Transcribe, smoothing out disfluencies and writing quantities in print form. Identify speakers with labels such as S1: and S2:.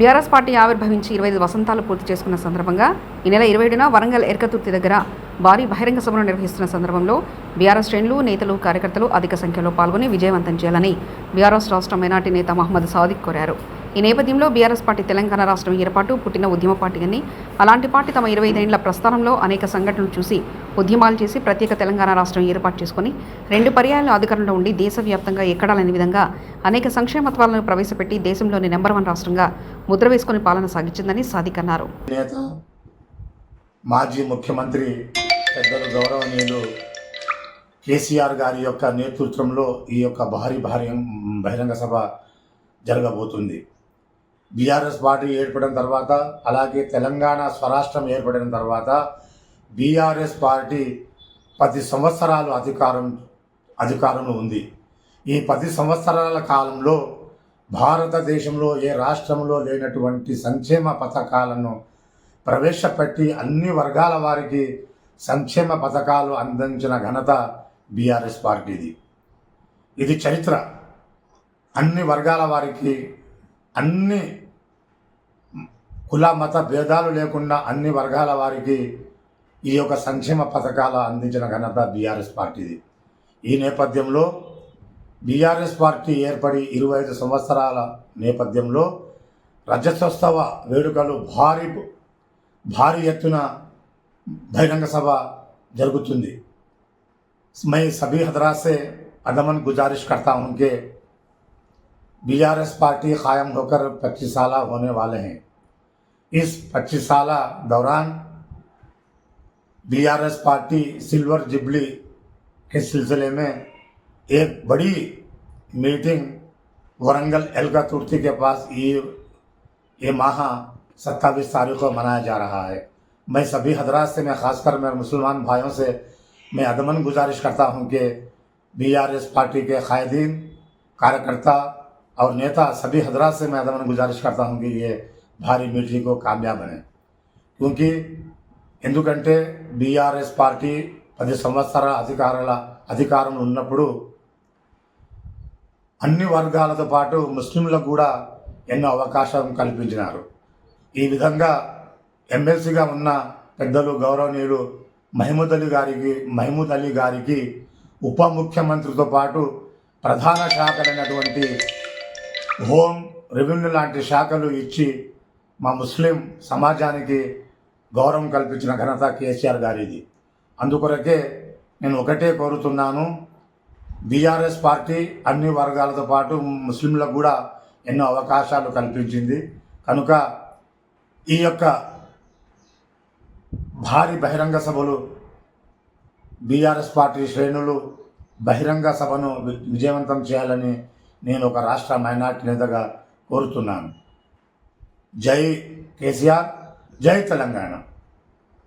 S1: BRS party ఆవిర్భవించి 25 వసంతాలు పూర్తి చేసుకున్న సందర్భంగా ఈ నెల 27న వరంగల్ ఎర్కతుర్తి దగ్గర భారీ బహిరంగ సభను నిర్వహిస్తున్న సందర్భంలో బీఆర్ఎస్ శ్రేణులు, నేతలు, కార్యకర్తలు అధిక సంఖ్యలో పాల్గొని విజయవంతం చేయాలని బీఆర్ఎస్ రాష్ట్ర మైనార్టీ నేత మహమ్మద్ సాదిక్ కోరారు. ఈ నేపథ్యంలో బీఆర్ఎస్ పార్టీ తెలంగాణ రాష్ట్రం ఏర్పాటు పుట్టిన ఉద్యమ పార్టీ అని, అలాంటి పార్టీ తమ 25 ఏళ్ల ప్రస్థానంలో అనేక సంఘటనలు చూసి ఉద్యమాలు చేసి ప్రత్యేక తెలంగాణ రాష్ట్రం ఏర్పాటు చేసుకుని 2 పర్యాయాలు అధికారంలో ఉండి దేశవ్యాప్తంగా ఎక్కడా లేని విధంగా అనేక సంక్షేమత్వాలను ప్రవేశపెట్టి దేశంలోని నెంబర్ 1 రాష్ట్రంగా ముద్ర వేసుకుని పాలన సాగించిందని సాదిక్ అన్నారు.
S2: మాజీ ముఖ్యమంత్రి పెద్దలు గౌరవనీయులు కేసీఆర్ గారి యొక్క నేతృత్వంలో ఈ యొక్క భారీ బహిరంగ సభ జరగబోతుంది. బీఆర్ఎస్ పార్టీ ఏర్పడిన తర్వాత, అలాగే తెలంగాణ స్వరాష్ట్రం ఏర్పడిన తర్వాత బీఆర్ఎస్ పార్టీ 10 సంవత్సరాలు అధికారంలో ఉంది. ఈ 10 సంవత్సరాల కాలంలో భారతదేశంలో ఏ రాష్ట్రంలో లేనటువంటి సంక్షేమ పథకాలను ప్రవేశపెట్టి అన్ని వర్గాల వారికి సంక్షేమ పథకాలు అందించిన ఘనత బీఆర్ఎస్ పార్టీది. ఇది చరిత్ర. అన్ని వర్గాల వారికి, అన్ని కుల మత భేదాలు లేకుండా అన్ని వర్గాల వారికి ఈ యొక్క సంక్షేమ పథకాలు అందించిన ఘనత బీఆర్ఎస్ పార్టీది. ఈ నేపథ్యంలో బీఆర్ఎస్ పార్టీ ఏర్పడి 25 సంవత్సరాల నేపథ్యంలో రజతోత్సవ వేడుకలు భారీ ఎత్తున బహిరంగ సభ జరుగుతుంది. मैं सभी हजरात से अदमन गुजारिश करता हूँ कि बीआरएस पार्टी कायम होकर 25 साल होने वाले हैं. इस 25 साल दौरान बीआरएस पार्टी सिल्वर जुबली के सिलसिले में एक बड़ी मीटिंग वरंगल एलकातुर्ती के पास ये माह 27 तारीख को मनाया जा रहा है. मैं सभी हजरात से, मैं खासकर मेरे मुसलमान भाइयों से मैं अदमन गुजारिश करता हूं कि बीआरएस पार्टी के कायदीन, कार्यकर्ता और नेता सभी हजरात से मैं अदमन गुजारिश करता हूं कि ये भारी मीटिंग को कामयाब बने. क्योंकि ఎందుకంటే బీఆర్ఎస్ పార్టీ 10 సంవత్సరాల అధికారంలో ఉన్నప్పుడు అన్ని వర్గాలతో పాటు ముస్లింలకు కూడా ఎన్నో అవకాశం కల్పించినారు. ఈ విధంగా ఎమ్మెల్సీగా ఉన్న పెద్దలు గౌరవనీయులు మహమూద్ అలీ గారికి ఉప ముఖ్యమంత్రితో పాటు ప్రధాన శాఖలైనటువంటి హోం, రెవెన్యూ లాంటి శాఖలు ఇచ్చి మా ముస్లిం సమాజానికి గౌరవం కల్పించిన ఘనత కేసీఆర్ గారిది. అందుకొరకే నేను ఒకటే కోరుతున్నాను, బీఆర్ఎస్ పార్టీ అన్ని వర్గాలతో పాటు ముస్లింలకు కూడా ఎన్నో అవకాశాలు కల్పించింది. కనుక ఈ యొక్క భారీ బహిరంగ సభలు బీఆర్ఎస్ పార్టీ శ్రేణులు బహిరంగ సభను విజయవంతం చేయాలని నేను ఒక రాష్ట్ర మైనార్టీ నేతగా కోరుతున్నాను. జై కేసీఆర్, జై తెలంగాణ.